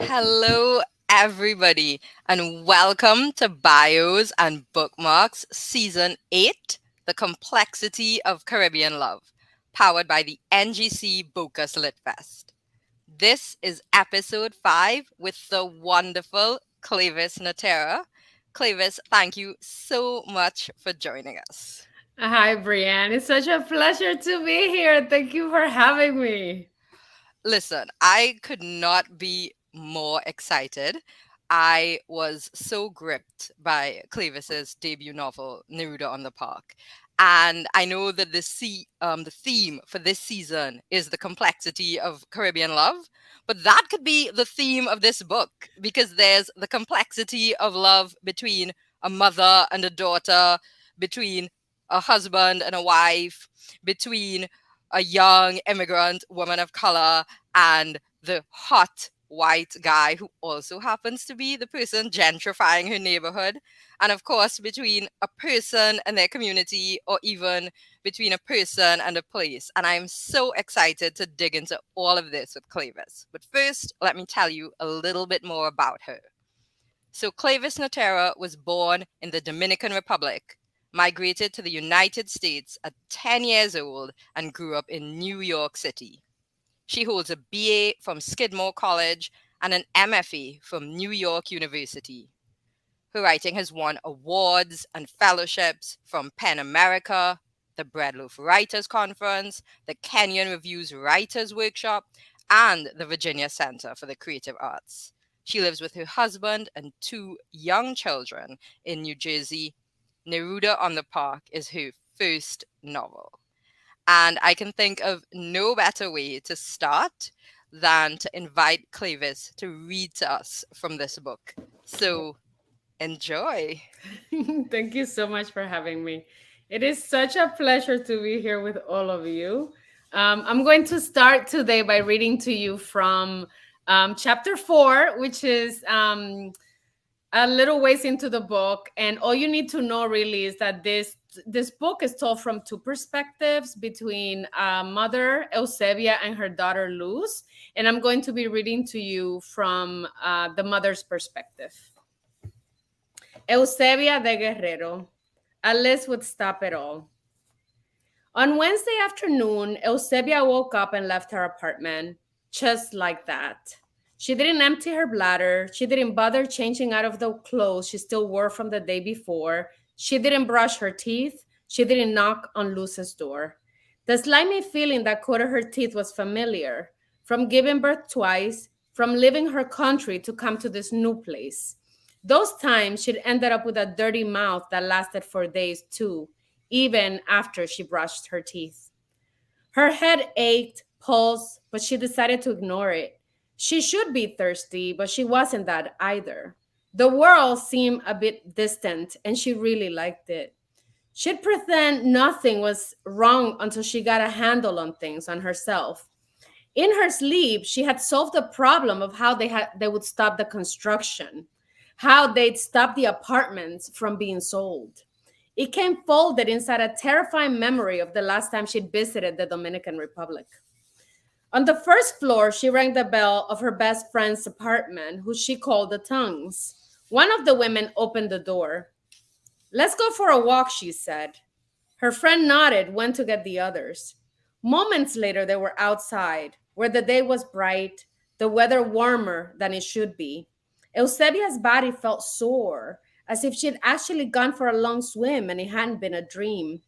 Hello, everybody, and welcome to Bios and Bookmarks Season 8, The Complexity of Caribbean Love, powered by the NGC Bocas Lit Fest. This is episode 5 with the wonderful Cleyvis Natera. Cleyvis, thank you so much for joining us. Hi, Breanne. It's such a pleasure to be here. Thank you for having me. Listen, I could not be more excited. I was so gripped by Clevis's debut novel, Neruda on the Park. And I know that the theme for this season is the complexity of Caribbean love, but that could be the theme of this book because there's the complexity of love between a mother and a daughter, between a husband and a wife, between a young immigrant woman of color and the hot white guy who also happens to be the person gentrifying her neighborhood. And of course, between a person and their community, or even between a person and a place. And I'm so excited to dig into all of this with Clavis. But first, let me tell you a little bit more about her. So, Cleyvis Natera was born in the Dominican Republic, migrated to the United States at 10 years old, and grew up in New York City. She holds a BA from Skidmore College and an MFA from New York University. Her writing has won awards and fellowships from PEN America, the Breadloaf Writers Conference, the Kenyon Reviews Writers Workshop, and the Virginia Center for the Creative Arts. She lives with her husband and two young children in New Jersey. Neruda on the Park is her first novel. And I can think of no better way to start than to invite Clavis to read to us from this book. So enjoy. Thank you so much for having me. It is such a pleasure to be here with all of you. I'm going to start today by reading to you from chapter 4, which is a little ways into the book, and all you need to know really is that this book is told from two perspectives between mother Eusebia and her daughter Luz, and I'm going to be reading to you from the mother's perspective. Eusebia de Guerrero. Alice would stop it all. On Wednesday afternoon, Eusebia woke up and left her apartment just like that. She didn't empty her bladder. She didn't bother changing out of the clothes she still wore from the day before. She didn't brush her teeth. She didn't knock on Luz's door. The slimy feeling that coated her teeth was familiar from giving birth twice, from leaving her country to come to this new place. Those times she'd ended up with a dirty mouth that lasted for days too, even after she brushed her teeth. Her head ached, pulsed, but she decided to ignore it. She should be thirsty, but she wasn't that either. The world seemed a bit distant, and she really liked it. She'd pretend nothing was wrong until she got a handle on things on herself. In her sleep, she had solved the problem of how they would stop the construction, how they'd stop the apartments from being sold. It came folded inside a terrifying memory of the last time she'd visited the Dominican Republic. On the first floor, she rang the bell of her best friend's apartment, who she called the Tongues. One of the women opened the door. "Let's go for a walk," she said. Her friend nodded, went to get the others. Moments later, they were outside, where the day was bright, the weather warmer than it should be. Eusebia's body felt sore, as if she'd actually gone for a long swim and it hadn't been a dream.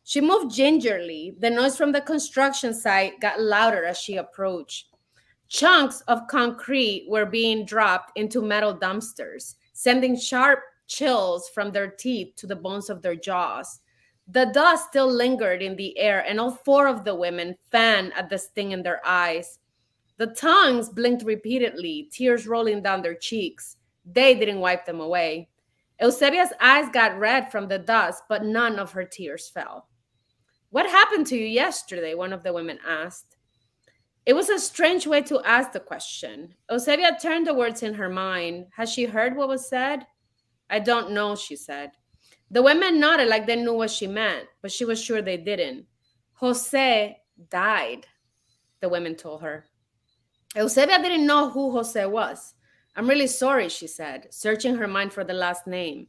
She moved gingerly. The noise from the construction site got louder as she approached. Chunks of concrete were being dropped into metal dumpsters, sending sharp chills from their teeth to the bones of their jaws. The dust still lingered in the air, and all four of the women fanned at the sting in their eyes. The tongues blinked repeatedly, tears rolling down their cheeks. They didn't wipe them away. Eusebia's eyes got red from the dust, but none of her tears fell. "What happened to you yesterday?" one of the women asked. It was a strange way to ask the question. Eusebia turned the words in her mind. Had she heard what was said? "I don't know," she said. The women nodded like they knew what she meant, but she was sure they didn't. "Jose died," the women told her. Eusebia didn't know who Jose was. I'm really sorry, she said, searching her mind for the last name.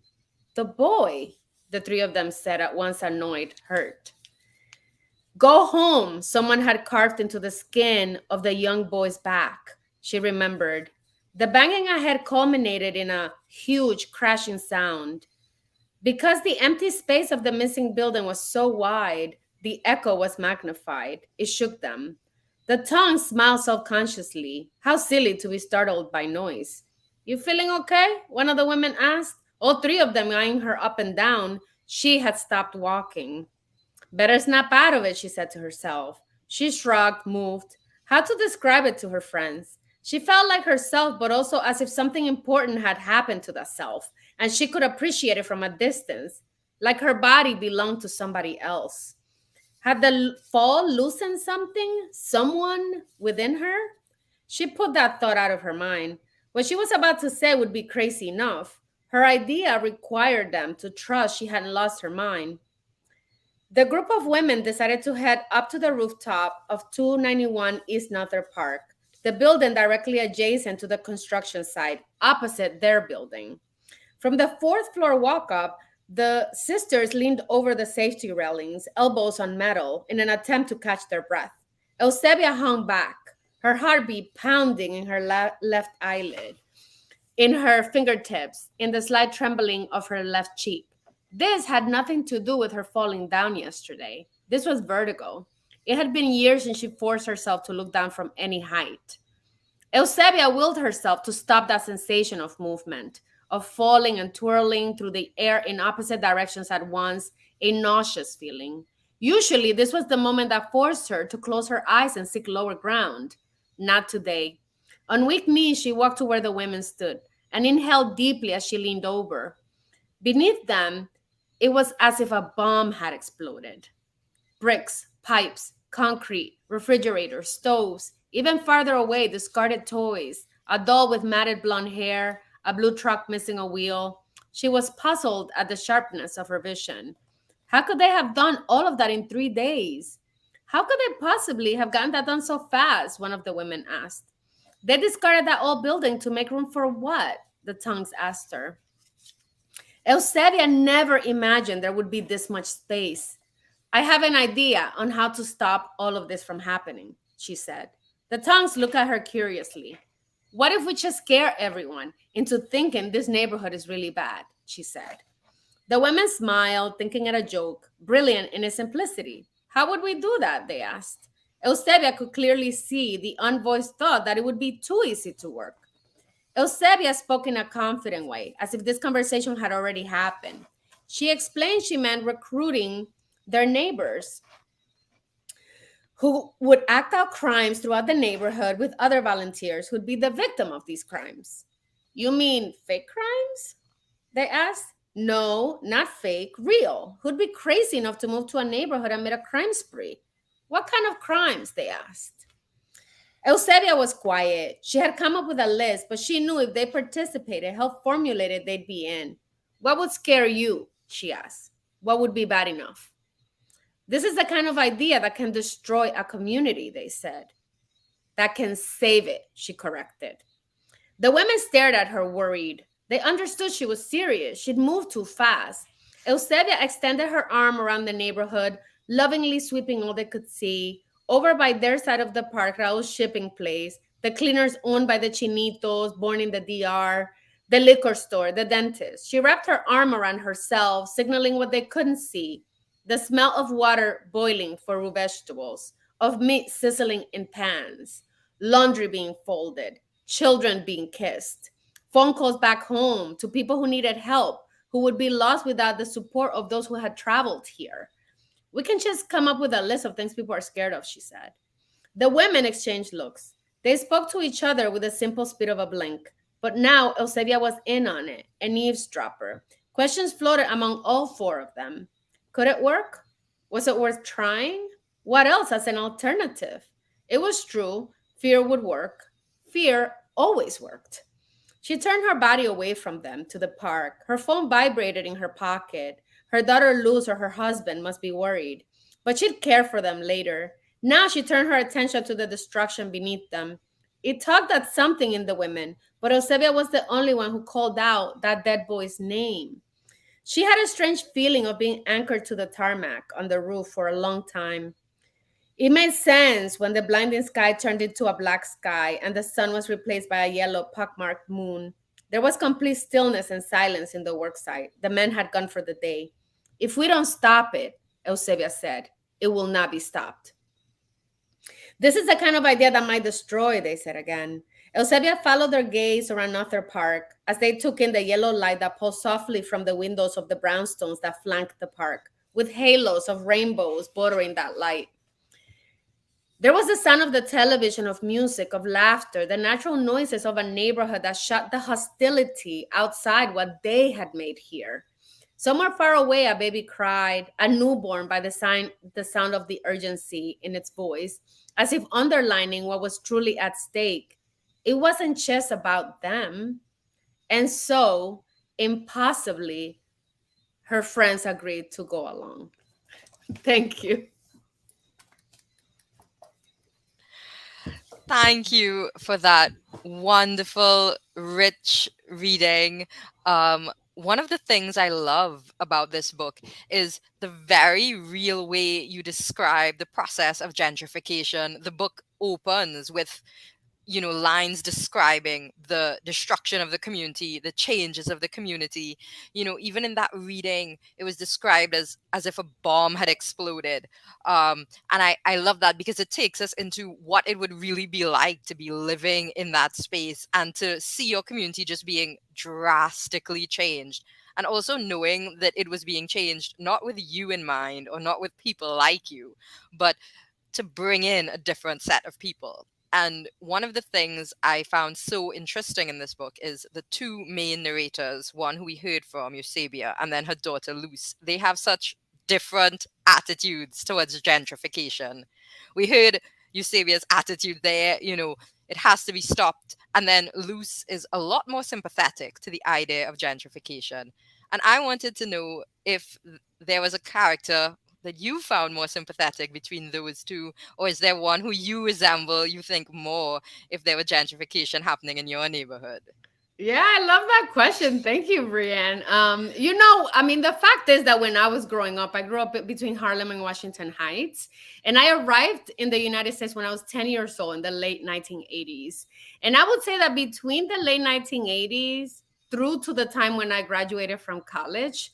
The boy, the three of them said at once, annoyed, hurt. Go home, someone had carved into the skin of the young boy's back, she remembered. The banging ahead culminated in a huge crashing sound. Because the empty space of the missing building was so wide, the echo was magnified. It shook them. The tongue smiled self consciously. How silly to be startled by noise. You feeling okay? One of the women asked. All three of them eyeing her up and down. She had stopped walking. Better snap out of it, she said to herself. She shrugged, moved. How to describe it to her friends? She felt like herself, but also as if something important had happened to that self, and she could appreciate it from a distance, like her body belonged to somebody else. Had the fall loosened something, someone within her? She put that thought out of her mind. What she was about to say would be crazy enough. Her idea required them to trust she hadn't lost her mind. The group of women decided to head up to the rooftop of 291 East Nother Park, the building directly adjacent to the construction site, opposite their building. From the fourth floor walk up, the sisters leaned over the safety railings, elbows on metal, in an attempt to catch their breath. Eusebia hung back, her heartbeat pounding in her left eyelid, in her fingertips, in the slight trembling of her left cheek. This had nothing to do with her falling down yesterday. This was vertigo. It had been years since she forced herself to look down from any height. Eusebia willed herself to stop that sensation of movement, of falling and twirling through the air in opposite directions at once, a nauseous feeling. Usually, this was the moment that forced her to close her eyes and seek lower ground. Not today. On weak knees, she walked to where the women stood and inhaled deeply as she leaned over. Beneath them, it was as if a bomb had exploded. Bricks, pipes, concrete, refrigerators, stoves, even farther away, discarded toys, a doll with matted blonde hair, a blue truck missing a wheel. She was puzzled at the sharpness of her vision. How could they have done all of that in 3 days? How could they possibly have gotten that done so fast? One of the women asked. They discarded that old building to make room for what? The tongues asked her. Eusebia never imagined there would be this much space. I have an idea on how to stop all of this from happening, she said. The tongues looked at her curiously. What if we just scare everyone into thinking this neighborhood is really bad, she said. The women smiled, thinking it a joke, brilliant in its simplicity. How would we do that? They asked. Eusebia could clearly see the unvoiced thought that it would be too easy to work. Eusebia spoke in a confident way, as if this conversation had already happened. She explained she meant recruiting their neighbors who would act out crimes throughout the neighborhood with other volunteers who'd be the victim of these crimes. You mean fake crimes? They asked. No, not fake, real. Who'd be crazy enough to move to a neighborhood amid a crime spree? What kind of crimes? They asked. Eusebia was quiet. She had come up with a list, but she knew if they participated, how formulated they'd be in. What would scare you? She asked. What would be bad enough? This is the kind of idea that can destroy a community, they said. That can save it, she corrected. The women stared at her, worried. They understood she was serious. She'd moved too fast. Eusebia extended her arm around the neighborhood, lovingly sweeping all they could see. Over by their side of the park, Raul's shipping place, the cleaners owned by the Chinitos, born in the DR, the liquor store, the dentist. She wrapped her arm around herself, signaling what they couldn't see. The smell of water boiling for raw vegetables, of meat sizzling in pans, laundry being folded, children being kissed, phone calls back home to people who needed help, who would be lost without the support of those who had traveled here. We can just come up with a list of things people are scared of, she said. The women exchanged looks. They spoke to each other with the simple speed of a blink. But now Eusebia was in on it, an eavesdropper. Questions floated among all four of them. Could it work? Was it worth trying? What else as an alternative? It was true. Fear would work. Fear always worked. She turned her body away from them to the park. Her phone vibrated in her pocket. Her daughter Luz or her husband must be worried, but she'd care for them later. Now she turned her attention to the destruction beneath them. It tugged at something in the women, but Eusebia was the only one who called out that dead boy's name. She had a strange feeling of being anchored to the tarmac on the roof for a long time. It made sense when the blinding sky turned into a black sky and the sun was replaced by a yellow pockmarked moon. There was complete stillness and silence in the worksite. The men had gone for the day. If we don't stop it, Eusebia said, it will not be stopped. This is the kind of idea that might destroy, they said again. Eusebia followed their gaze around Northern Park as they took in the yellow light that pulsed softly from the windows of the brownstones that flanked the park, with halos of rainbows bordering that light. There was the sound of the television, of music, of laughter, the natural noises of a neighborhood that shut the hostility outside what they had made here. Somewhere far away, a baby cried, a newborn by the sound of the urgency in its voice, as if underlining what was truly at stake. It wasn't just about them. And so, impossibly, her friends agreed to go along. Thank you. Thank you for that wonderful, rich reading. One of the things I love about this book is the very real way you describe the process of gentrification. The book opens with lines describing the destruction of the community, the changes of the community. Even in that reading, it was described as if a bomb had exploded. And I love that because it takes us into what it would really be like to be living in that space and to see your community just being drastically changed. And also knowing that it was being changed not with you in mind or not with people like you, but to bring in a different set of people. And one of the things I found so interesting in this book is the two main narrators, one who we heard from, Eusebia, and then her daughter, Luce. They have such different attitudes towards gentrification. We heard Eusebia's attitude there, it has to be stopped. And then Luce is a lot more sympathetic to the idea of gentrification. And I wanted to know if there was a character that you found more sympathetic between those two, or is there one who you resemble, you think more, if there were gentrification happening in your neighborhood? Yeah, I love that question. Thank you, Breanne. I mean, the fact is that when I was growing up, I grew up between Harlem and Washington Heights, and I arrived in the United States when I was 10 years old in the late 1980s. And I would say that between the late 1980s through to the time when I graduated from college,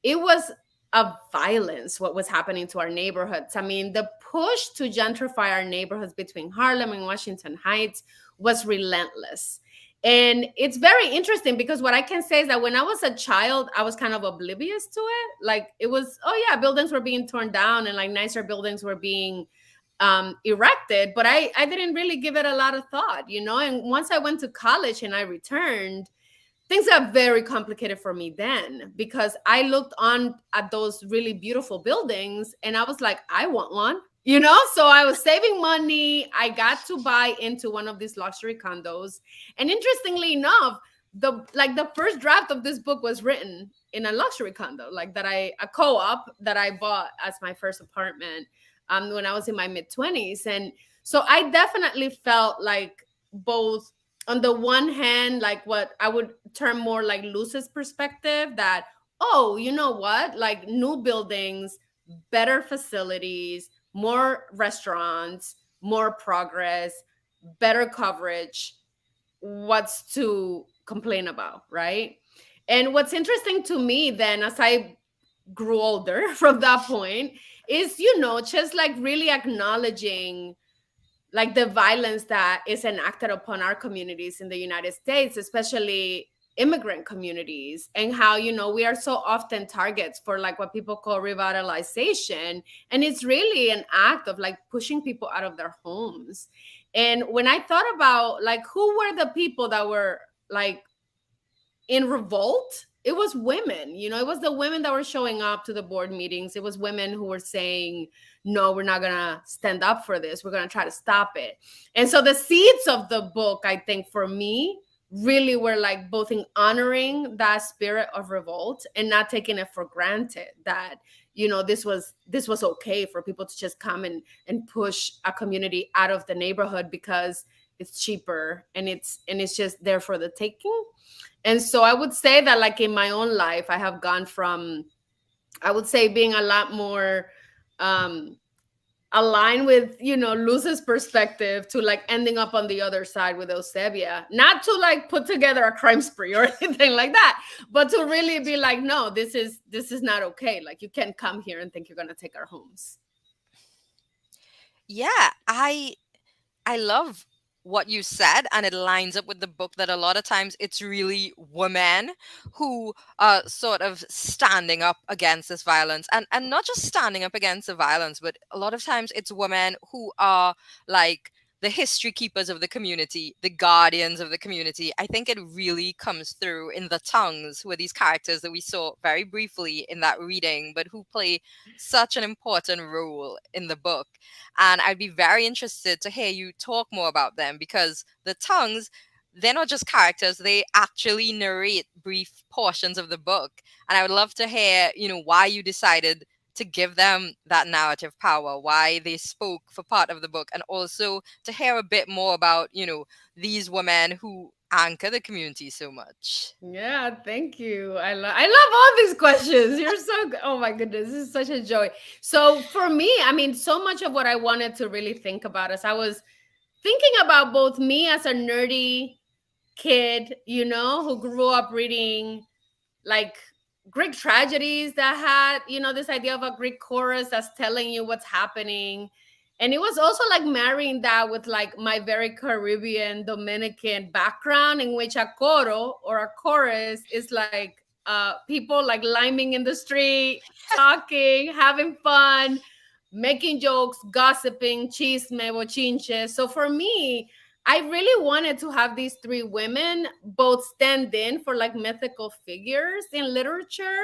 it was a violence what was happening to our neighborhoods. I mean, the push to gentrify our neighborhoods between Harlem and Washington Heights was relentless. And it's very interesting because what I can say is that when I was a child, I was kind of oblivious to it. Like it was, oh yeah, buildings were being torn down and like nicer buildings were being erected, but I didn't really give it a lot of thought, And once I went to college and I returned, things got very complicated for me then because I looked on at those really beautiful buildings and I was like, I want one. So I was saving money. I got to buy into one of these luxury condos. And interestingly enough, the first draft of this book was written in a luxury condo, like a co-op that I bought as my first apartment when I was in my mid-20s. And so I definitely felt like both, on the one hand, like what I would term more like Luce's perspective, that, oh, you know what, like new buildings, better facilities, more restaurants, more progress, better coverage. What's to complain about, right? And what's interesting to me then, as I grew older from that point, is, just like really acknowledging like the violence that is enacted upon our communities in the United States, especially immigrant communities, and how we are so often targets for like what people call revitalization, and it's really an act of like pushing people out of their homes. And when I thought about like who were the people that were like in revolt, it was women. It was the women that were showing up to the board meetings. It was women who were saying, no, we're not gonna stand up for this, we're gonna try to stop it. And so the seeds of the book, I think, for me, really were like both in honoring that spirit of revolt and not taking it for granted that this was okay for people to just come and push a community out of the neighborhood because it's cheaper, and it's just there for the taking. And so I would say that, like, in my own life, I have gone from, I would say, being a lot more um align with, Luz's perspective, to like ending up on the other side with Eusebia, not to like put together a crime spree or anything like that, but to really be like, no, this is not okay. Like, you can't come here and think you're going to take our homes. Yeah, I love what you said, and it lines up with the book that a lot of times it's really women who are sort of standing up against this violence, and not just standing up against the violence, but a lot of times it's women who are like the history keepers of the community, the guardians of the community. I think it really comes through in the tongues, who are these characters that we saw very briefly in that reading, but who play such an important role in the book. And I'd be very interested to hear you talk more about them, because the tongues, they're not just characters, they actually narrate brief portions of the book. And I would love to hear, why you decided to give them that narrative power, why they spoke for part of the book, and also to hear a bit more about, these women who anchor the community so much. Yeah, thank you. I love all these questions. You're so good. Oh my goodness, this is such a joy. So for me, I mean, so much of what I wanted to really think about, as I was thinking about both me as a nerdy kid, who grew up reading like Greek tragedies that had, this idea of a Greek chorus that's telling you what's happening. And it was also like marrying that with like my very Caribbean Dominican background, in which a coro, or a chorus, is like people like liming in the street, talking, having fun, making jokes, gossiping, chisme, bochinche. So for me, I really wanted to have these three women both stand in for like mythical figures in literature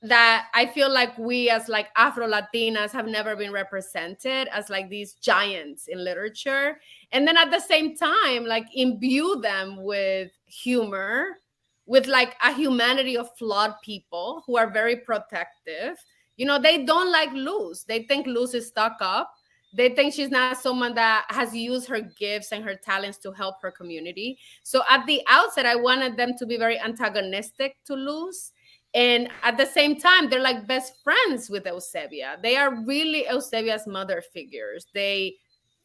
that I feel like we, as like Afro Latinas, have never been represented as like these giants in literature. And then at the same time, like, imbue them with humor, with like a humanity of flawed people who are very protective. They don't like Luz. They think Luz is stuck up. They think she's not someone that has used her gifts and her talents to help her community. So at the outset, I wanted them to be very antagonistic to Luz. And at the same time, they're like best friends with Eusebia. They are really Eusebia's mother figures. They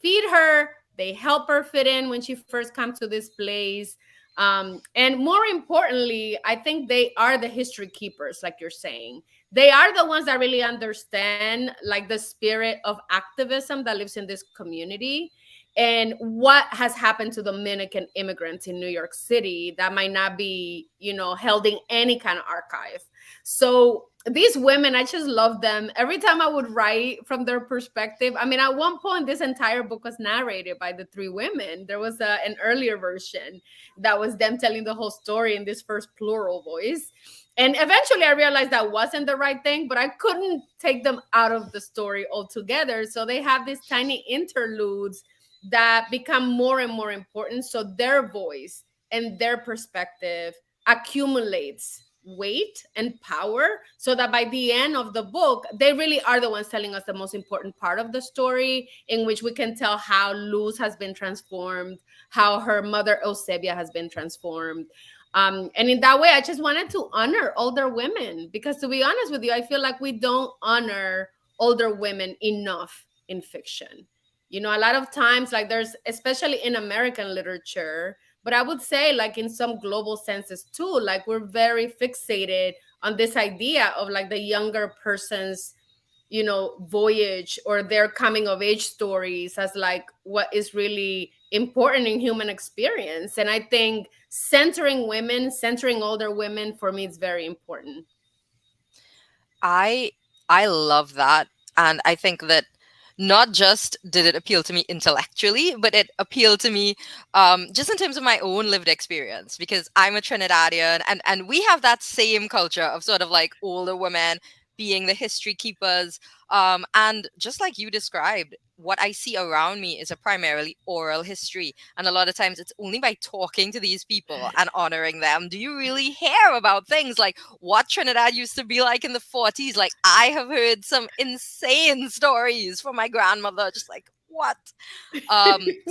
feed her, they help her fit in when she first comes to this place. And more importantly, I think they are the history keepers, like you're saying. They are the ones that really understand like the spirit of activism that lives in this community, and what has happened to Dominican immigrants in New York City that might not be, held in any kind of archive. So these women, I just love them. Every time I would write from their perspective, I mean, at one point, this entire book was narrated by the three women. There was an earlier version that was them telling the whole story in this first plural voice. And eventually I realized that wasn't the right thing, but I couldn't take them out of the story altogether. So they have these tiny interludes that become more and more important. So their voice and their perspective accumulates weight and power, so that by the end of the book, they really are the ones telling us the most important part of the story, in which we can tell how Luz has been transformed, how her mother Eusebia has been transformed. And in that way, I just wanted to honor older women, because, to be honest with you, I feel like we don't honor older women enough in fiction. A lot of times, like, there's, especially in American literature, but I would say, like, in some global senses too, like, we're very fixated on this idea of like the younger person's, voyage, or their coming of age stories, as like what is really important in human experience. And I think centering women, centering older women, for me, is very important. I I love that, and I think that not just did it appeal to me intellectually, but it appealed to me just in terms of my own lived experience, because I'm a Trinidadian, and we have that same culture of sort of like older women being the history keepers. And just like you described, what I see around me is a primarily oral history. And a lot of times it's only by talking to these people and honoring them do you really hear about things like what Trinidad used to be like in the 40s. Like, I have heard some insane stories from my grandmother, just like, what?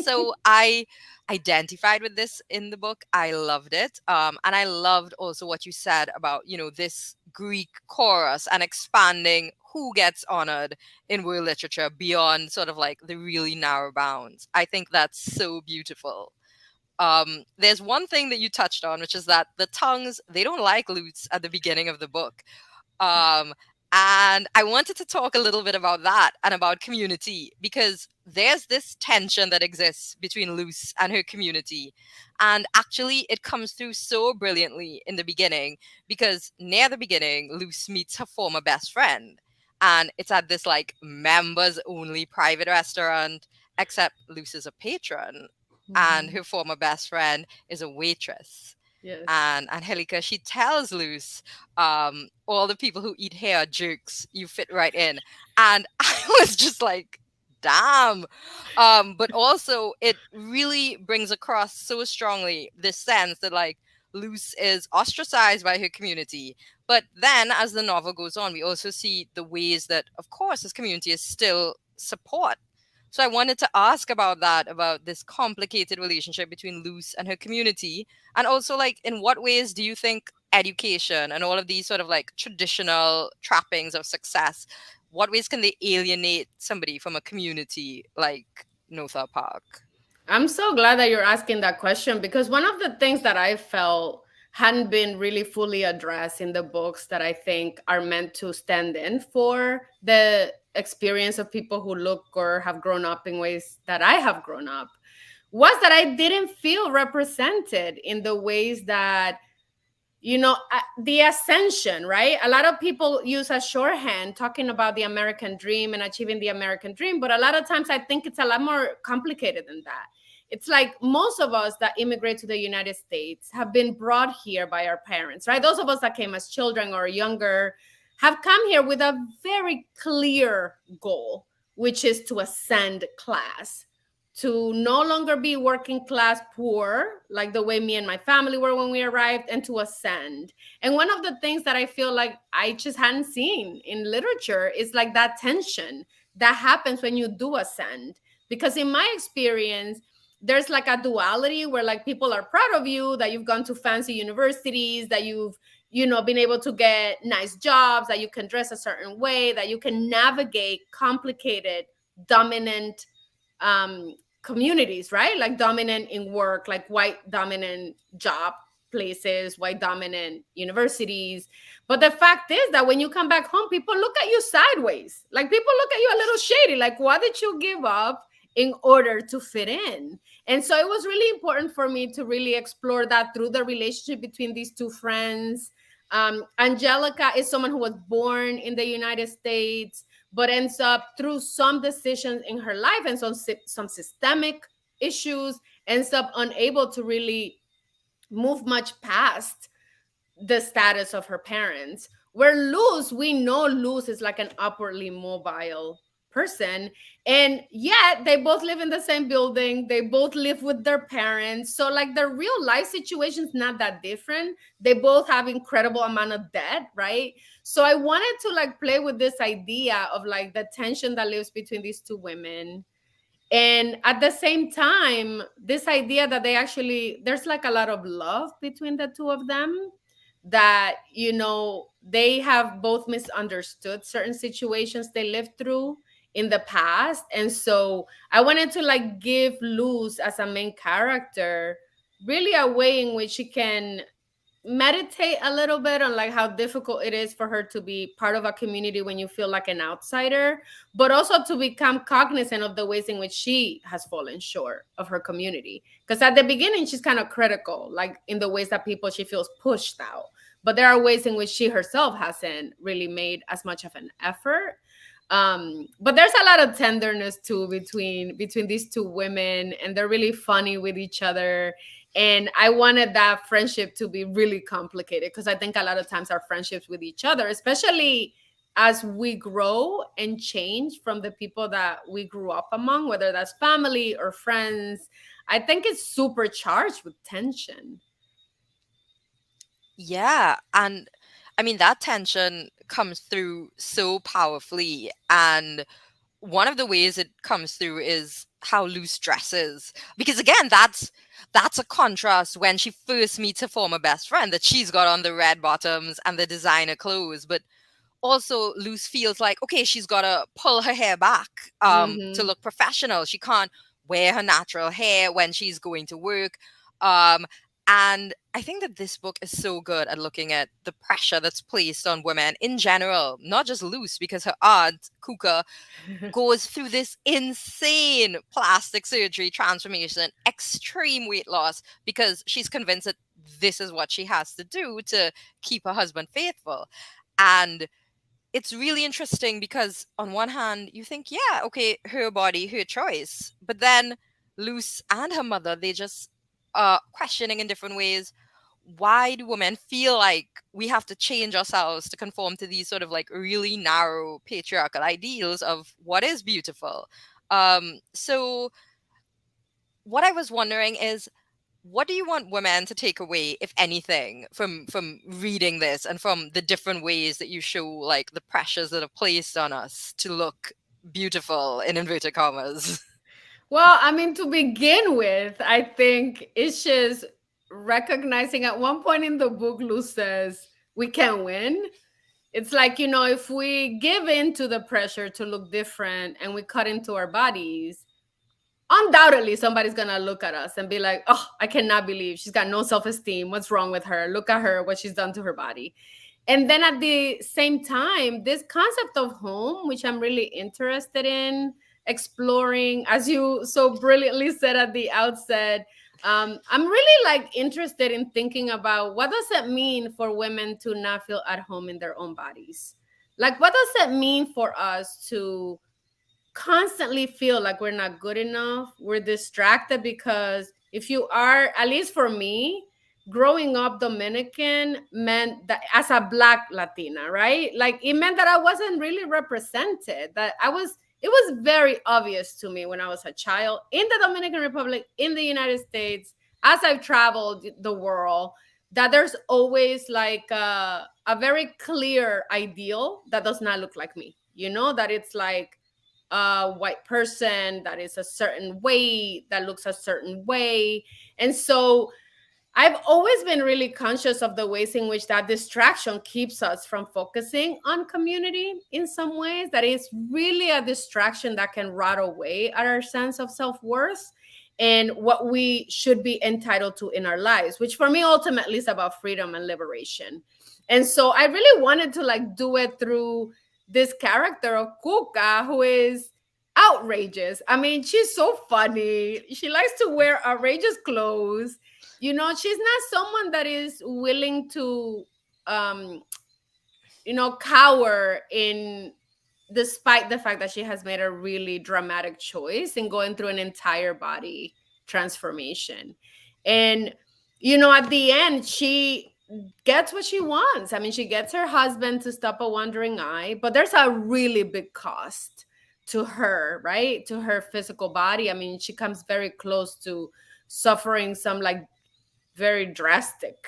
So I identified with this in the book. I loved it. And I loved also what you said about, this Greek chorus and expanding who gets honored in world literature beyond sort of like the really narrow bounds. I think that's so beautiful. There's one thing that you touched on, which is that the tongues, they don't like Lutz at the beginning of the book. Um, and I wanted to talk a little bit about that and about community, because there's this tension that exists between Luce and her community. And actually, it comes through so brilliantly in the beginning, because near the beginning, Luce meets her former best friend. And it's at this like members only private restaurant, except Luce is a patron and Mhm. her former best friend is a waitress. Yes. And Angelica, she tells Luce, all the people who eat here are jerks. You fit right in. And I was just like, damn. But also, it really brings across so strongly this sense that, like, Luce is ostracized by her community. But then, as the novel goes on, we also see the ways that, of course, this community is still support. So I wanted to ask about that, about this complicated relationship between Luce and her community, and also, like, in what ways do you think education and all of these sort of like traditional trappings of success, what ways can they alienate somebody from a community like Norther Park? I'm so glad that you're asking that question, because one of the things that I felt hadn't been really fully addressed in the books that I think are meant to stand in for the experience of people who look or have grown up in ways that I have grown up was that I didn't feel represented in the ways that, the ascension, right? A lot of people use a shorthand talking about the American dream and achieving the American dream, but a lot of times I think it's a lot more complicated than that. It's like most of us that immigrate to the United States have been brought here by our parents, right? Those of us that came as children or younger have come here with a very clear goal, which is to ascend class, to no longer be working class poor, like the way me and my family were when we arrived, and to ascend. And one of the things that I feel like I just hadn't seen in literature is like that tension that happens when you do ascend. Because in my experience, there's like a duality where like people are proud of you that you've gone to fancy universities, that you've been able to get nice jobs, that you can dress a certain way, that you can navigate complicated dominant um, communities, right? Like dominant in work, like white dominant job places, white dominant universities. But the fact is that when you come back home, people look at you sideways. Like people look at you a little shady. Like, what did you give up in order to fit in? And so it was really important for me to really explore that through the relationship between these two friends. Angelica is someone who was born in the United States but ends up through some decisions in her life and some systemic issues, ends up unable to really move much past the status of her parents. Where Luz, we know Luz is like an upwardly mobile person. And yet they both live in the same building. They both live with their parents. So like their real life situation's not that different. They both have incredible amount of debt, right? So I wanted to like play with this idea of like the tension that lives between these two women, and at the same time this idea that there's like a lot of love between the two of them, that they have both misunderstood certain situations they lived through in the past. And so I wanted to like give Luz as a main character really a way in which she can meditate a little bit on like how difficult it is for her to be part of a community when you feel like an outsider, but also to become cognizant of the ways in which she has fallen short of her community. Because at the beginning she's kind of critical, like in the ways that people she feels pushed out, but there are ways in which she herself hasn't really made as much of an effort. But there's a lot of tenderness too between these two women, and they're really funny with each other. And I wanted that friendship to be really complicated, because I think a lot of times our friendships with each other, especially as we grow and change from the people that we grew up among, whether that's family or friends, I think it's super charged with tension. Yeah, and I mean that tension comes through so powerfully. And one of the ways it comes through is how loose dresses, because again, that's a contrast when she first meets her former best friend, that she's got on the red bottoms and the designer clothes, but also loose feels like, okay, she's got to pull her hair back to Mm-hmm. look professional. She can't wear her natural hair when she's going to work. um and I think that this book is so good at looking at the pressure that's placed on women in general, not just loose, because her aunt Kuka goes through this insane plastic surgery transformation, extreme weight loss, because she's convinced that this is what she has to do to keep her husband faithful. And it's really interesting because on one hand you think, yeah, okay, her body, her choice, but then Luce and her mother, they just questioning in different ways, why do women feel like we have to change ourselves to conform to these sort of like really narrow patriarchal ideals of what is beautiful. So what I was wondering is, what do you want women to take away, if anything, from reading this, and from the different ways that you show like the pressures that are placed on us to look beautiful in inverted commas? Well, I mean, to begin with, I think it's just recognizing at one point in the book, Luz says, we can win. It's like, if we give in to the pressure to look different and we cut into our bodies, undoubtedly somebody's gonna look at us and be like, oh, I cannot believe she's got no self-esteem. What's wrong with her? Look at her, what she's done to her body. And then at the same time, this concept of home, which I'm really interested in exploring, as you so brilliantly said at the outset, I'm really like interested in thinking about what does it mean for women to not feel at home in their own bodies? Like, what does it mean for us to constantly feel like we're not good enough? We're distracted because if you are, at least for me, growing up Dominican meant that as a Black Latina, right? Like it meant that I wasn't really represented, that it was very obvious to me when I was a child in the Dominican Republic, in the United States, as I've traveled the world, that there's always like a very clear ideal that does not look like me. That it's like a white person that is a certain way, that looks a certain way. And so I've always been really conscious of the ways in which that distraction keeps us from focusing on community in some ways, that is really a distraction that can rot away at our sense of self-worth and what we should be entitled to in our lives, which for me ultimately is about freedom and liberation. And so I really wanted to like do it through this character of Kuka, who is outrageous. I mean, she's so funny. She likes to wear outrageous clothes. She's not someone that is willing to um cower in, despite the fact that she has made a really dramatic choice in going through an entire body transformation. And at the end she gets what she wants. I mean, she gets her husband to stop a wandering eye, but there's a really big cost to her, right? To her physical body. I mean, she comes very close to suffering some like very drastic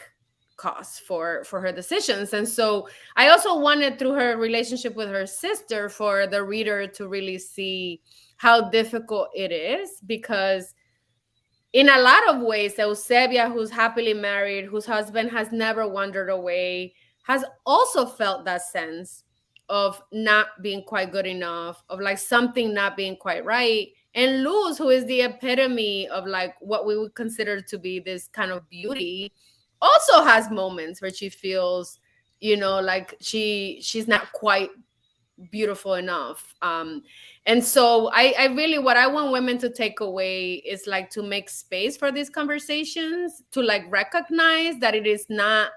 costs for her decisions. And so I also wanted, through her relationship with her sister, for the reader to really see how difficult it is, because in a lot of ways Eusebia, who's happily married, whose husband has never wandered away, has also felt that sense of not being quite good enough, of like something not being quite right. And Luz, who is the epitome of like what we would consider to be this kind of beauty, also has moments where she feels, like she's not quite beautiful enough. And so I really, what I want women to take away is like to make space for these conversations, to like recognize that it is not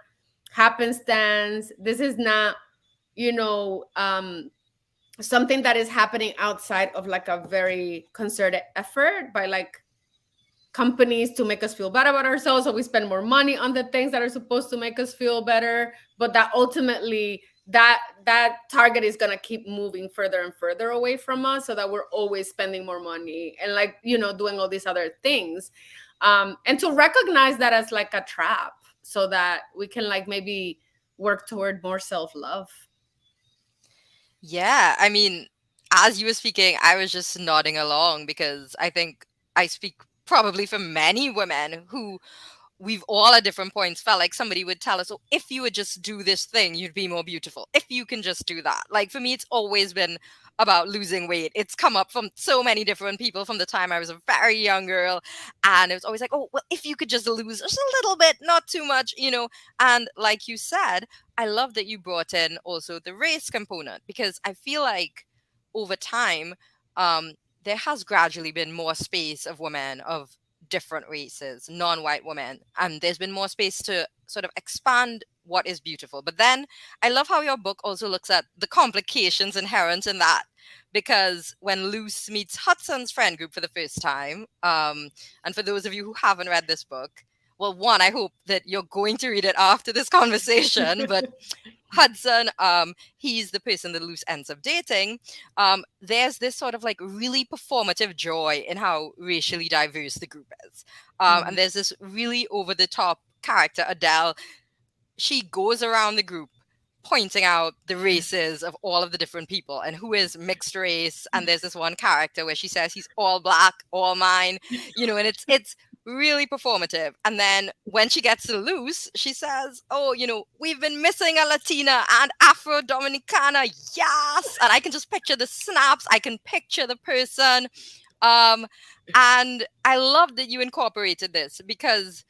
happenstance. This is not, you know, um, something that is happening outside of like a very concerted effort by like companies to make us feel better about ourselves, so we spend more money on the things that are supposed to make us feel better, but that ultimately that target is going to keep moving further and further away from us, so that we're always spending more money and like doing all these other things, and to recognize that as like a trap, so that we can like maybe work toward more self-love. Yeah, I mean, as you were speaking, I was just nodding along because I think I speak probably for many women who we've all at different points felt like somebody would tell us, oh, if you would just do this thing, you'd be more beautiful. If you can just do that. Like for me, it's always been about losing weight. It's come up from so many different people from the time I was a very young girl. And it was always like, oh, well, if you could just lose just a little bit, not too much, you know. And like you said, I love that you brought in also the race component because I feel like over time, um, there has gradually been more space of women of different races, non-white women, and there's been more space to sort of expand what is beautiful. But then I love how your book also looks at the complications inherent in that. Because when Luce meets Hudson's friend group for the first time, and for those of you who haven't read this book, well, one, I hope that you're going to read it after this conversation. But Hudson, he's the person that Luce ends up dating. There's this sort of like really performative joy in how racially diverse the group is. And Mhm. there's this really over the top character, Adele. She goes around the group pointing out the races of all of the different people and who is mixed race. And there's this one character where she says he's all black, all mine, you know, and it's really performative. And then when she gets to Loose, she says, oh, you know, we've been missing a Latina and Afro Dominicana. Yes. And I can just picture the snaps. I can picture the person. Um, and I love that you incorporated this because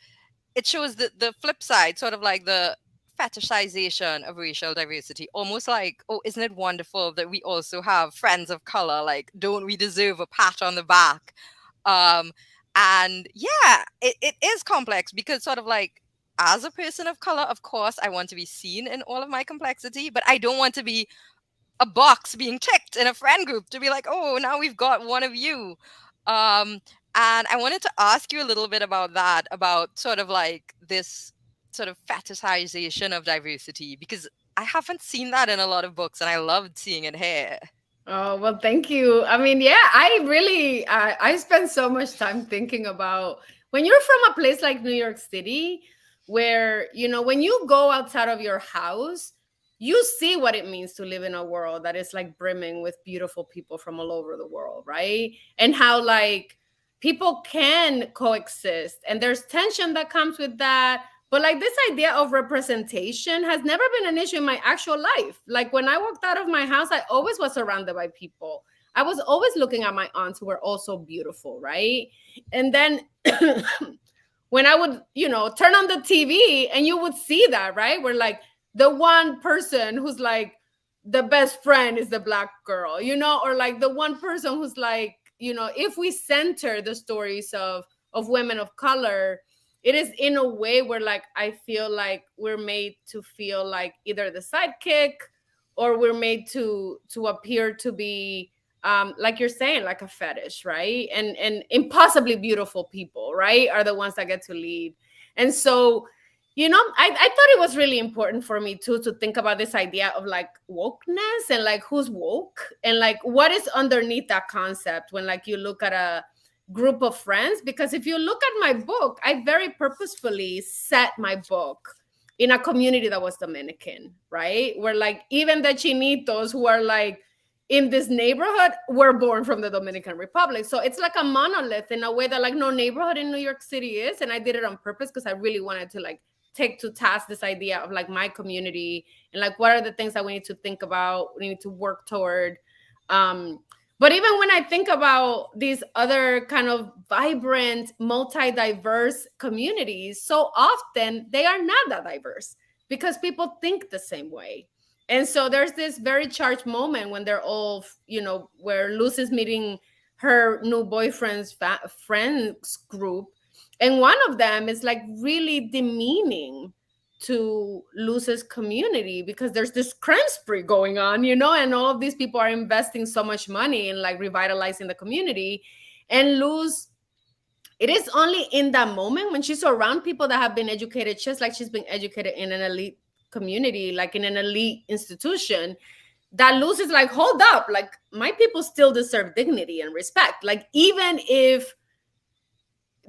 it shows the flip side, sort of like the fetishization of racial diversity. Almost like, oh, isn't it wonderful that we also have friends of color? Like, don't we deserve a pat on the back? Um, and yeah, it is complex because sort of like as a person of color, of course, I want to be seen in all of my complexity, but I don't want to be a box being ticked in a friend group to be like, oh, now we've got one of you. Um, and I wanted to ask you a little bit about that, about sort of like this sort of fetishization of diversity, because I haven't seen that in a lot of books and I loved seeing it here. Oh, well, thank you. I mean, yeah, I really, I spend so much time thinking about when you're from a place like New York City, where, you know, when you go outside of your house, you see what it means to live in a world that is like brimming with beautiful people from all over the world, right? And how like people can coexist and there's tension that comes with that, but like this idea of representation has never been an issue in my actual life. Like when I walked out of my house, I always was surrounded by people. I was always looking at my aunts who were also beautiful, right? And then when I would, you know, turn on the TV and you would see that, right? Where like the one person who's like the best friend is the black girl, you know, or like the one person who's like, you know, if we center the stories of women of color, it is in a way where like I feel like we're made to feel like either the sidekick or we're made to appear to be like you're saying, like a fetish, right? And impossibly beautiful people, right, are the ones that get to lead. And so, you know, I thought it was really important for me too to think about this idea of like wokeness and like who's woke and like what is underneath that concept when like you look at a group of friends. Because if you look at my book, I very purposefully set my book in a community that was Dominican, right? Where like even the chinitos who are like in this neighborhood were born from the Dominican Republic. So it's like a monolith in a way that like no neighborhood in New York City is. And I did it on purpose because I really wanted to like take to task this idea of like my community and like what are the things that we need to think about, we need to work toward. Um, but even when I think about these other kind of vibrant, multi-diverse communities, so often they are not that diverse because people think the same way. And so there's this very charged moment when they're all, you know, where Luz is meeting her new boyfriend's friends group. And one of them is like really demeaning to Luz's community because there's this crime spree going on, you know, and all of these people are investing so much money in like revitalizing the community. And Luz, it is only in that moment when she's around people that have been educated just like she's been educated in an elite community, like in an elite institution, that Luz is like, hold up, like my people still deserve dignity and respect. Like even if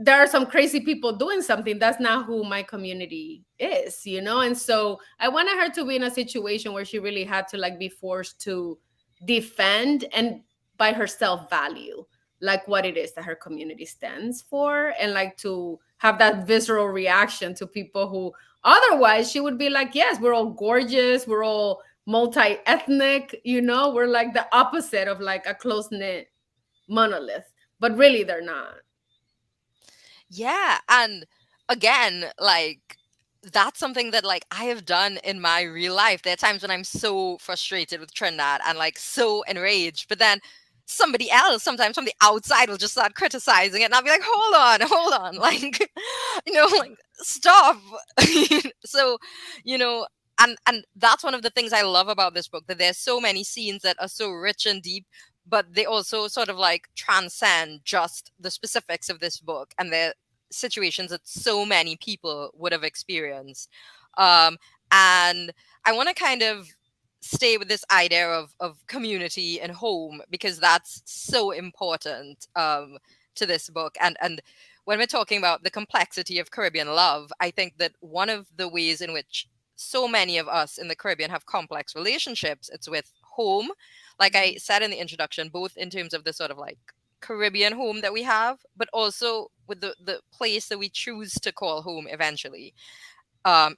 there are some crazy people doing something, that's not who my community is, you know. And so I wanted her to be in a situation where she really had to like be forced defend and by herself value like what it is that her community stands for, and like to have that visceral reaction to people who otherwise she would be like, yes, we're all gorgeous, we're all multi-ethnic, we're like the opposite of like a close-knit monolith, but really they're not. Yeah, and again, like that's something that like I have done in my real life. There are times when I'm so frustrated with Trinidad and like so enraged, but then somebody else sometimes from the outside will just start criticizing it and I'll be like, hold on, like like stop. So, you know, and that's one of the things I love about this book, that there's so many scenes that are so rich and deep, but they also sort of like transcend just the specifics of this book, and they're situations that so many people would have experienced. Um, and I want to kind of stay with this idea of community and home, because that's so important to this book. And when we're talking about the complexity of Caribbean love, I think that one of the ways in which so many of us in the Caribbean have complex relationships, it's with home. Like I said in the introduction, both in terms of the sort of like Caribbean home that we have, but also with the place that we choose to call home eventually,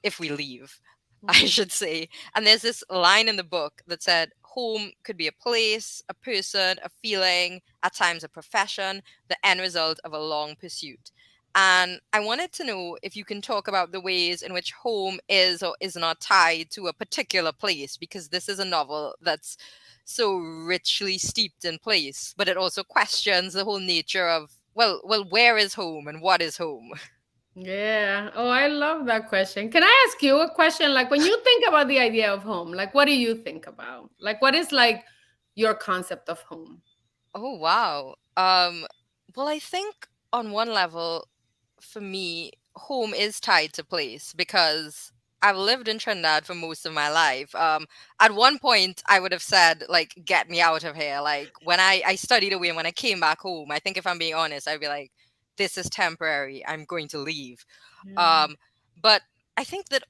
if we leave, I should say. And there's this line in the book that said, home could be a place, a person, a feeling, at times a profession, the end result of a long pursuit. And I wanted to know if you can talk about the ways in which home is or is not tied to a particular place, because this is a novel that's so richly steeped in place, but it also questions the whole nature of, well, where is home and what is home? Yeah. Oh, I love that question. Can I ask you a question? Like, when you think about the idea of home, like, what do you think about? Like, what is like your concept of home? Oh wow. Well, I think on one level, for me, home is tied to place because I've lived in Trinidad for most of my life. At one point, I would have said, like, get me out of here. Like, when I studied away and when I came back home, I think if I'm being honest, I'd be like, this is temporary. I'm going to leave. Yeah. Um, but I think that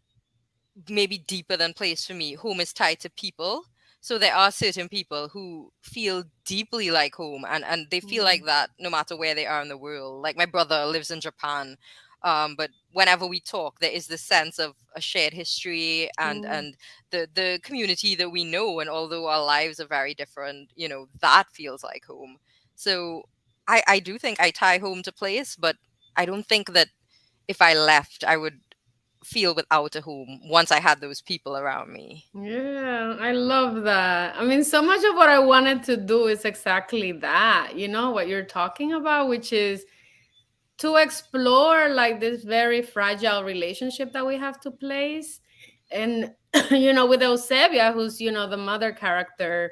maybe deeper than place for me, home is tied to people. So there are certain people who feel deeply like home, and they feel like Mm. that no matter where they are in the world. Like my brother lives in Japan. But whenever we talk, there is this sense of a shared history Mm. and the community that we know. And although our lives are very different, that feels like home. So I do think I tie home to place, but I don't think that if I left, I would feel without a home once I had those people around me. Yeah, I love that. I mean, so much of what I wanted to do is exactly that, what you're talking about, which is to explore like this very fragile relationship that we have to place. And, with Eusebia, who's, the mother character,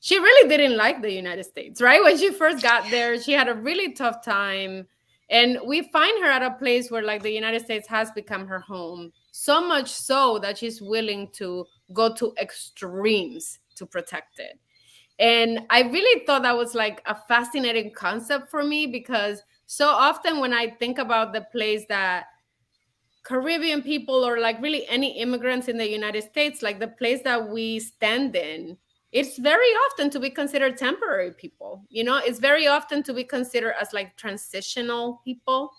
she really didn't like the United States, right? When she first got there, she had a really tough time. And we find her at a place where like the United States has become her home, so much so that she's willing to go to extremes to protect it. And I really thought that was like a fascinating concept for me, because so often when I think about the place that Caribbean people, or like really any immigrants in the United States, like the place that we stand in, it's very often to be considered temporary people. It's very often to be considered as like transitional people.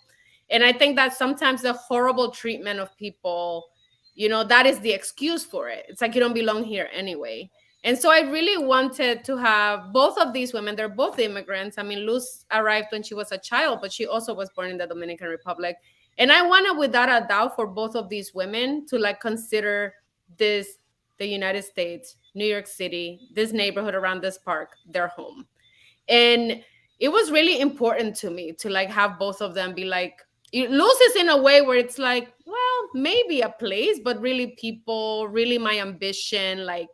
And I think that sometimes the horrible treatment of people, that is the excuse for it. It's like you don't belong here anyway. And so I really wanted to have both of these women. They're both immigrants. I mean, Luz arrived when she was a child, but she also was born in the Dominican Republic. And I wanted, without a doubt, for both of these women to like consider this, the United States, New York City, this neighborhood around this park, their home. And it was really important to me to like have both of them be like, it loses in a way where it's like, well, maybe a place, but really people, really my ambition. Like,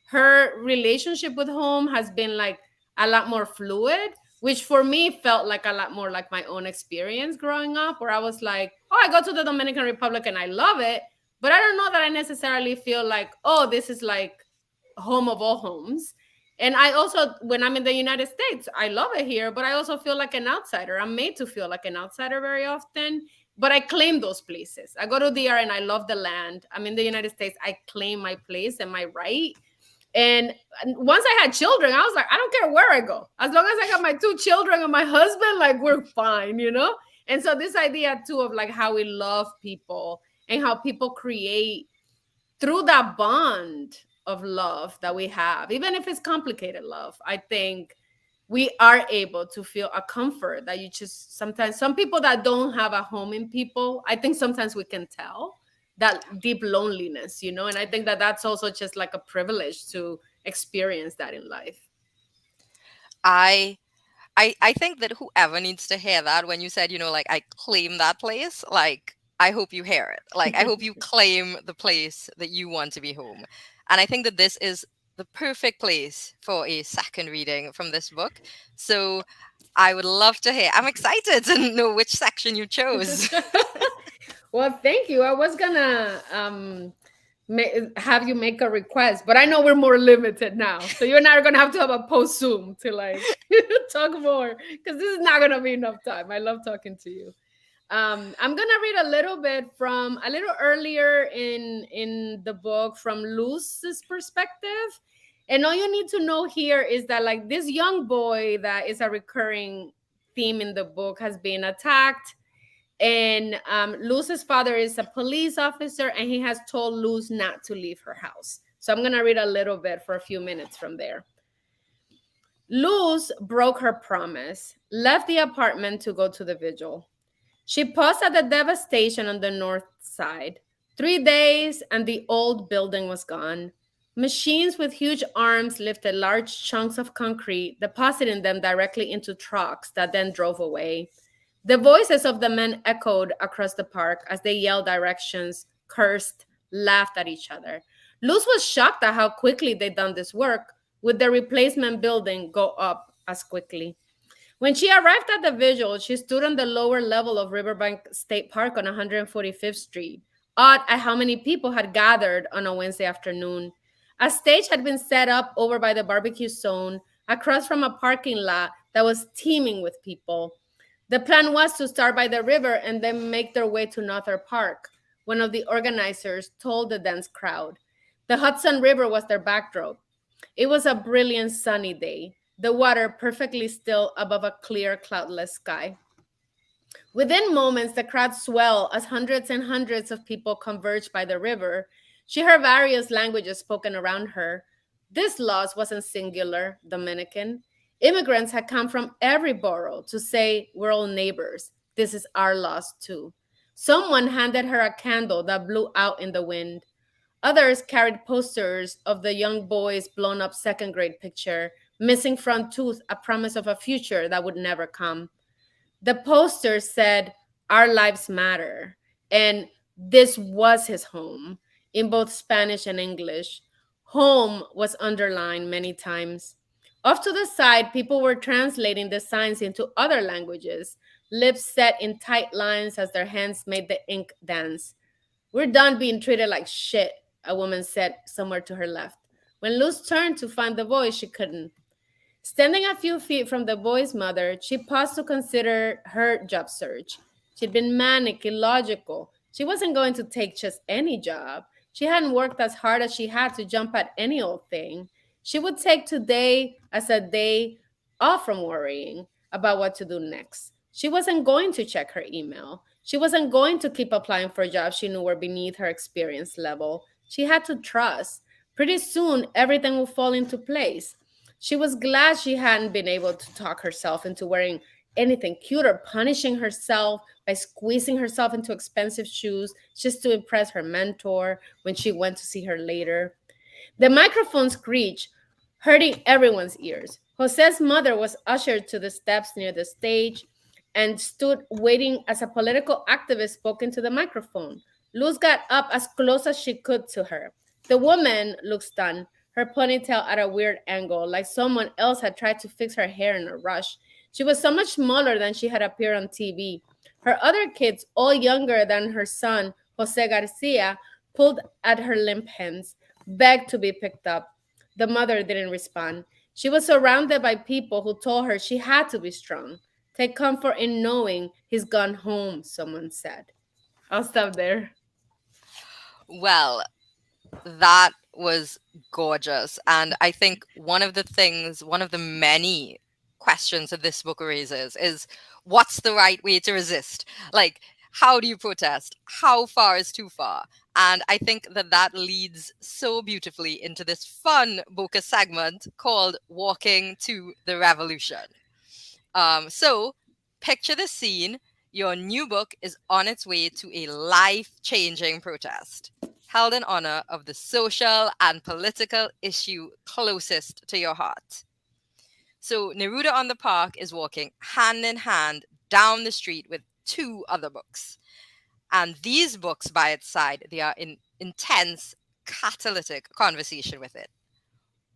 her relationship with home has been like a lot more fluid, which for me felt like a lot more like my own experience growing up, where I was like, oh, I go to the Dominican Republic and I love it, but I don't know that I necessarily feel like, oh, this is like home of all homes. And I also, when I'm in the United States, I love it here, but I also feel like an outsider. I'm made to feel like an outsider very often, but I claim those places. I go to DR and I love the land. I'm in the United States, I claim my place and my right. And once I had children, I was like, I don't care where I go. As long as I got my two children and my husband, like we're fine, you know? And so this idea too of like how we love people and how people create through that bond of love that we have, even if it's complicated love, I think we are able to feel a comfort that you just sometimes, some people that don't have a home in people, I think sometimes we can tell that deep loneliness, you know, and I think that that's also just like a privilege to experience that in life. I I think that whoever needs to hear that when you said, like I claim that place, like I hope you hear it. Like I hope you claim the place that you want to be home. And I think that this is the perfect place for a second reading from this book. So I would love to hear. I'm excited to know which section you chose. Well, thank you. I was gonna have you make a request, but I know we're more limited now, so you and I are gonna have to have a post Zoom to like talk more because this is not gonna be enough time. I love talking to you. I'm gonna read a little bit from a little earlier in the book from Luz's perspective, and all you need to know here is that like this young boy that is a recurring theme in the book has been attacked, and Luz's father is a police officer, and he has told Luz not to leave her house. So I'm gonna read a little bit for a few minutes from there. Luz broke her promise, left the apartment to go to the vigil. She paused at the devastation on the north side. 3 days, and the old building was gone. Machines with huge arms lifted large chunks of concrete, depositing them directly into trucks that then drove away. The voices of the men echoed across the park as they yelled directions, cursed, laughed at each other. Luz was shocked at how quickly they'd done this work. Would the replacement building go up as quickly? When she arrived at the vigil, she stood on the lower level of Riverbank State Park on 145th Street, awed at how many people had gathered on a Wednesday afternoon. A stage had been set up over by the barbecue zone across from a parking lot that was teeming with people. The plan was to start by the river and then make their way to Northern Park, one of the organizers told the dense crowd. The Hudson River was their backdrop. It was a brilliant sunny day, the water perfectly still above a clear, cloudless sky. Within moments, the crowd swelled as hundreds and hundreds of people converged by the river. She heard various languages spoken around her. This loss wasn't singular, Dominican. Immigrants had come from every borough to say, we're all neighbors. This is our loss too. Someone handed her a candle that blew out in the wind. Others carried posters of the young boy's blown up second grade picture, missing front tooth, a promise of a future that would never come. The poster said, Our lives matter. And this was his home in both Spanish and English. Home was underlined many times. Off to the side, people were translating the signs into other languages, lips set in tight lines as their hands made the ink dance. We're done being treated like shit, a woman said somewhere to her left. When Luz turned to find the boy, she couldn't. Standing a few feet from the boy's mother, she paused to consider her job search. She'd been manic, illogical. She wasn't going to take just any job. She hadn't worked as hard as she had to jump at any old thing. She would take today as a day off from worrying about what to do next. She wasn't going to check her email. She wasn't going to keep applying for jobs she knew were beneath her experience level. She had to trust. Pretty soon, everything would fall into place. She was glad she hadn't been able to talk herself into wearing anything cute or punishing herself by squeezing herself into expensive shoes just to impress her mentor when she went to see her later. The microphone screeched, hurting everyone's ears. Jose's mother was ushered to the steps near the stage and stood waiting as a political activist spoke into the microphone. Luz got up as close as she could to her. The woman looked stunned, her ponytail at a weird angle, like someone else had tried to fix her hair in a rush. She was so much smaller than she had appeared on TV. Her other kids, all younger than her son, Jose Garcia, pulled at her limp hands, begged to be picked up. The mother didn't respond. She was surrounded by people who told her she had to be strong. Take comfort in knowing he's gone home, someone said. I'll stop there. Well, that was gorgeous. And I think one of the many questions that this book raises is, what's the right way to resist? Like, how do you protest? How far is too far? And I think that that leads so beautifully into this fun Bocas segment called Walking to the Revolution. So, picture the scene. Your new book is on its way to a life changing protest, held in honor of the social and political issue closest to your heart. So, Neruda on the Park is walking hand in hand down the street with two other books. And these books by its side, they are in intense catalytic conversation with it.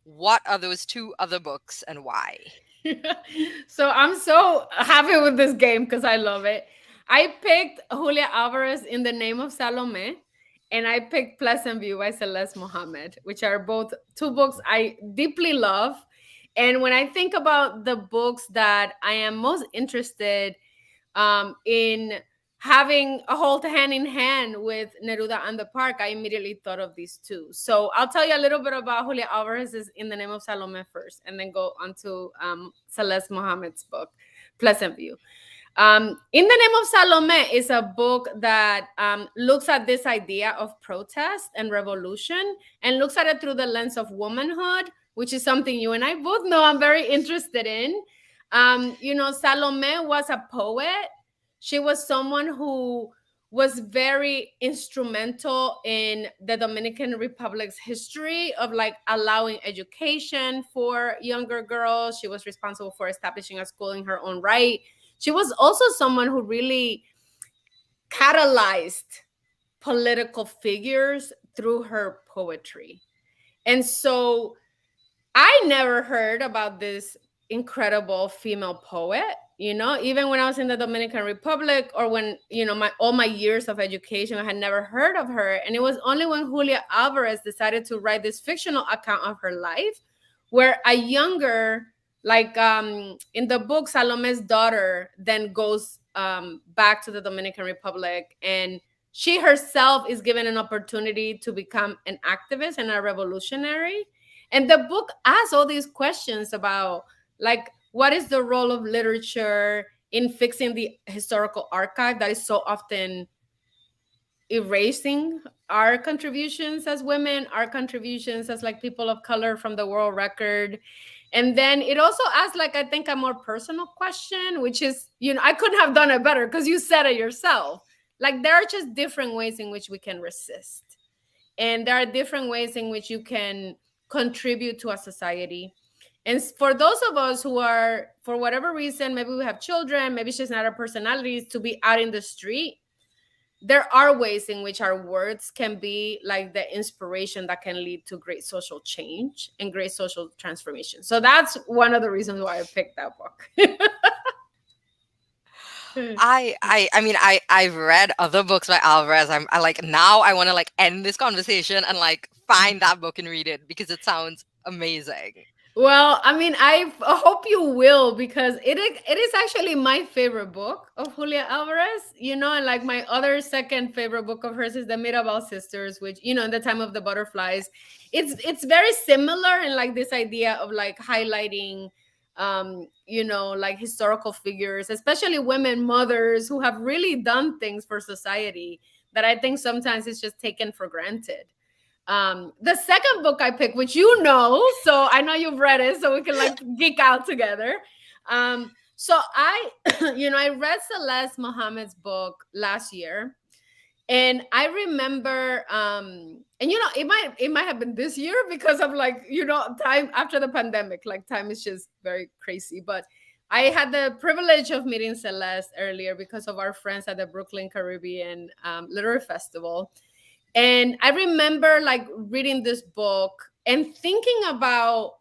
What are those two other books and why? So I'm so happy with this game because I love it. I picked Julia Alvarez in the Name of Salome, and I picked Pleasant View by Celeste Mohammed, which are both two books I deeply love. And when I think about the books that I am most interested in having a hold hand in hand with Neruda and the Park, I immediately thought of these two. So I'll tell you a little bit about Julia Alvarez's In the Name of Salome first, and then go on to Celeste Mohammed's book, Pleasant View. In the Name of Salome is a book that looks at this idea of protest and revolution, and looks at it through the lens of womanhood, which is something you and I both know I'm very interested in. Salome was a poet. She was someone who was very instrumental in the Dominican Republic's history of like allowing education for younger girls. She was responsible for establishing a school in her own right. She was also someone who really catalyzed political figures through her poetry. And so I never heard about this incredible female poet, even when I was in the Dominican Republic, or when, all my years of education, I had never heard of her. And it was only when Julia Alvarez decided to write this fictional account of her life, where a younger, like in the book, Salome's daughter then goes back to the Dominican Republic, and she herself is given an opportunity to become an activist and a revolutionary. And the book asks all these questions about, like, what is the role of literature in fixing the historical archive that is so often erasing our contributions as women, our contributions as like people of color from the world record. And then it also asks, like, I think a more personal question, which is, I couldn't have done it better because you said it yourself. Like, there are just different ways in which we can resist. And there are different ways in which you can contribute to a society. And for those of us who are, for whatever reason, maybe we have children, maybe it's just not our personalities to be out in the street, there are ways in which our words can be like the inspiration that can lead to great social change and great social transformation. So that's one of the reasons why I picked that book. I've read other books by Alvarez. I like, now I want to like end this conversation and like find that book and read it because it sounds amazing. Well, I hope you will, because it is actually my favorite book of Julia Alvarez, and like my other second favorite book of hers is the Mirabal Sisters, which, in the Time of the Butterflies, it's very similar in like this idea of like highlighting like historical figures, especially women mothers who have really done things for society that I think sometimes is just taken for granted. The second book I picked, which so I know you've read it, so we can like geek out together. So I, I read Celeste Mohammed's book last year, and I remember, and it might have been this year because of like, time after the pandemic, like time is just very crazy. But I had the privilege of meeting Celeste earlier because of our friends at the Brooklyn Caribbean Literary Festival. And I remember like reading this book and thinking about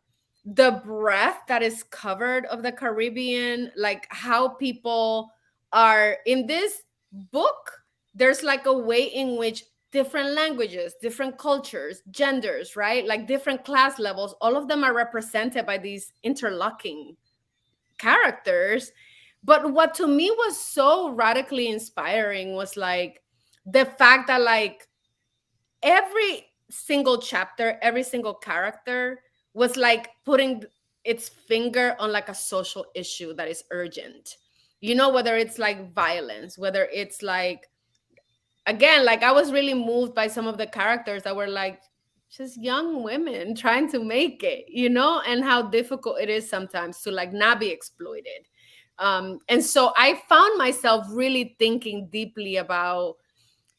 the breadth that is covered of the Caribbean, like how people are in this book. There's like a way in which different languages, different cultures, genders, right? Like different class levels, all of them are represented by these interlocking characters. But what to me was so radically inspiring was like the fact that like every single chapter, every single character was like putting its finger on like a social issue that is urgent. You know, whether it's like violence, whether it's like, again, like I was really moved by some of the characters that were like just young women trying to make it, you know, and how difficult it is sometimes to like not be exploited. And so I found myself really thinking deeply about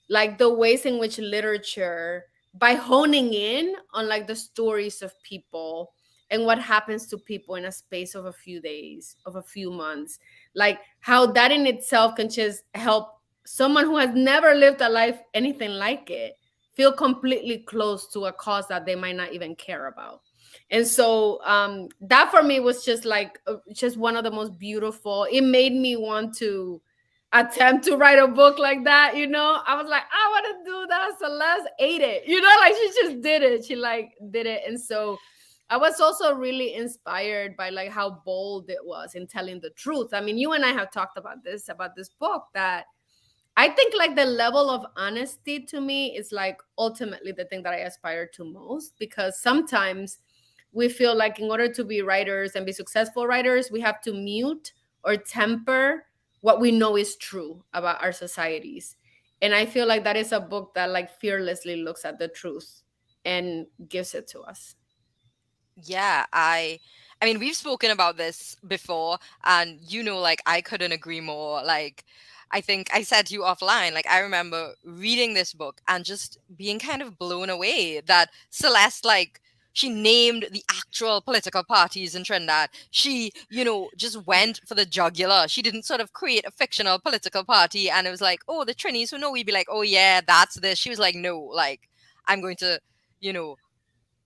like the ways in which literature, by honing in on like the stories of people and what happens to people in a space of a few days, of a few months, like how that in itself can just help someone who has never lived a life anything like it feel completely close to a cause that they might not even care about. And so that for me was just like just one of the most beautiful. It made me want to attempt to write a book like that, you know. I was like, I want to do that. Celeste ate it, you know, like she just did it. She like did it. And so I was also really inspired by like how bold it was in telling the truth. I mean, you and I have talked about this book, that I think like the level of honesty to me is like ultimately the thing that I aspire to most, because sometimes we feel like in order to be writers and be successful writers, we have to mute or temper what we know is true about our societies. And I feel like that is a book that like fearlessly looks at the truth and gives it to us. Yeah, I mean, we've spoken about this before, and like I couldn't agree more. Like, I think I said to you offline, like I remember reading this book and just being kind of blown away that Celeste, like, she named the actual political parties in Trinidad. She, just went for the jugular. She didn't sort of create a fictional political party and it was like, oh, the Trinis who know, we'd be like, oh yeah, that's this. She was like, no, like, I'm going to, you know,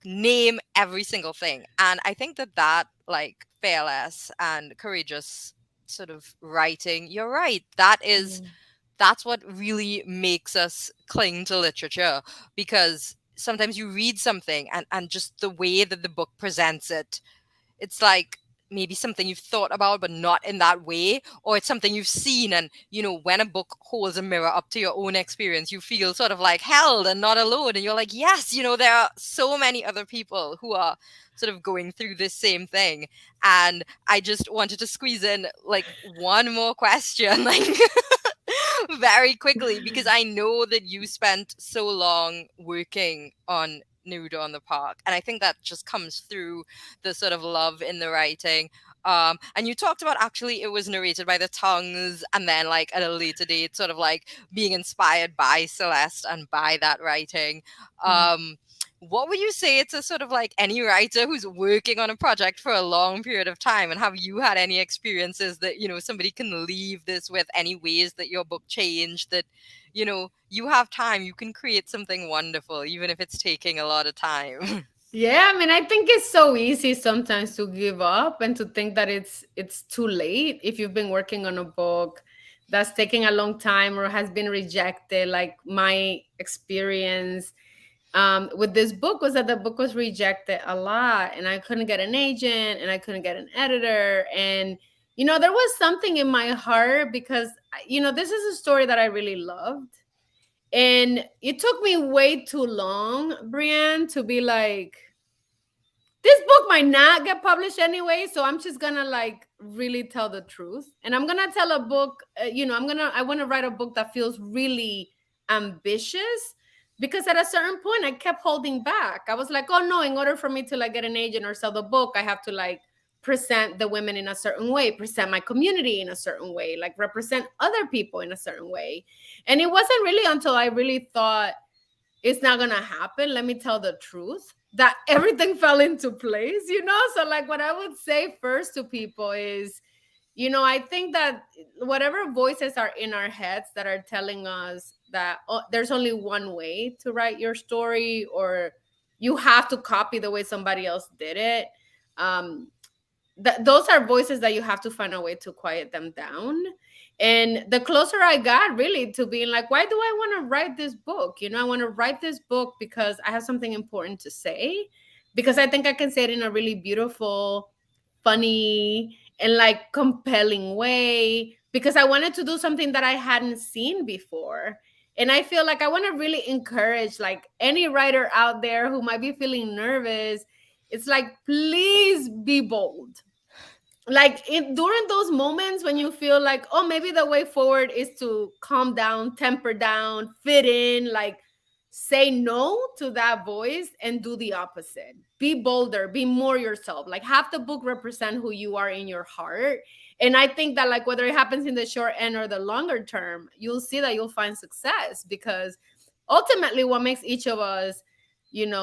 name every single thing. And I think that like fearless and courageous sort of writing, you're right, Yeah. that's what really makes us cling to literature, because sometimes you read something and just the way that the book presents it, it's like maybe something you've thought about but not in that way, or it's something you've seen. And when a book holds a mirror up to your own experience, you feel sort of like held and not alone, and you're like, yes, there are so many other people who are sort of going through this same thing. And I just wanted to squeeze in like one more question, like very quickly, because I know that you spent so long working on Neruda on the Park, and I think that just comes through the sort of love in the writing. And you talked about actually it was narrated by the tongues, and then like at a later date, sort of like being inspired by Celeste and by that writing. Um, what would you say to sort of like any writer who's working on a project for a long period of time? And have you had any experiences that, somebody can leave this with, any ways that your book changed, that, you have time, you can create something wonderful, even if it's taking a lot of time? Yeah, I mean, I think it's so easy sometimes to give up and to think that it's too late if you've been working on a book that's taking a long time or has been rejected. Like my experience with this book was that the book was rejected a lot, and I couldn't get an agent and I couldn't get an editor. And there was something in my heart because this is a story that I really loved, and it took me way too long, Breanne, to be like, this book might not get published anyway, so I'm just gonna like really tell the truth, and I'm gonna tell a book. I want to write a book that feels really ambitious, because at a certain point I kept holding back. I was like, oh no, in order for me to like get an agent or sell the book, I have to like present the women in a certain way, present my community in a certain way, like represent other people in a certain way. And it wasn't really until I really thought it's not gonna happen, let me tell the truth, that everything fell into place. So like what I would say first to people is, I think that whatever voices are in our heads that are telling us that, oh, there's only one way to write your story, or you have to copy the way somebody else did it, um, those are voices that you have to find a way to quiet them down. And the closer I got really to being like, why do I want to write this book? I want to write this book because I have something important to say, because I think I can say it in a really beautiful, funny, and like compelling way, because I wanted to do something that I hadn't seen before. And I feel like I want to really encourage like any writer out there who might be feeling nervous. It's like, please be bold. Like during those moments when you feel like, oh, maybe the way forward is to calm down, temper down, fit in, like say no to that voice and do the opposite. Be bolder, be more yourself, like have the book represent who you are in your heart. And I think that like whether it happens in the short end or the longer term, you'll see that you'll find success, because ultimately what makes each of us,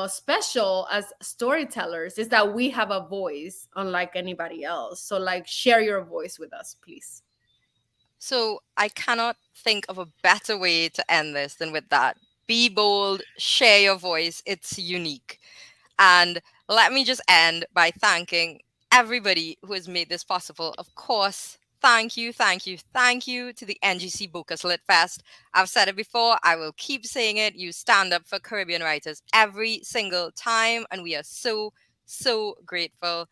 special as storytellers is that we have a voice unlike anybody else. So like share your voice with us, please. So I cannot think of a better way to end this than with that. Be bold, share your voice, it's unique. And let me just end by thanking everybody who has made this possible. Of course, thank you, thank you, thank you to the NGC Bocas Lit Fest. I've said it before, I will keep saying it. You stand up for Caribbean writers every single time, and we are so, so grateful.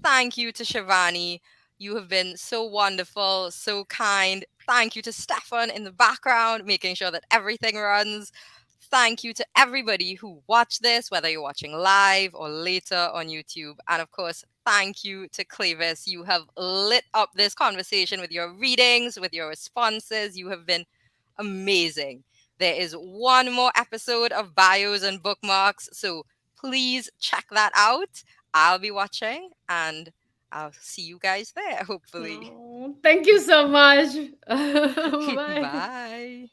Thank you to Shivani. You have been so wonderful, so kind. Thank you to Stefan in the background, making sure that everything runs. Thank you to everybody who watched this, whether you're watching live or later on YouTube. And of course, thank you to Cleyvis. You have lit up this conversation with your readings, with your responses. You have been amazing. There is one more episode of Bios and Bookmarks, so please check that out. I'll be watching, and I'll see you guys there, hopefully. Oh, thank you so much. Bye. Bye.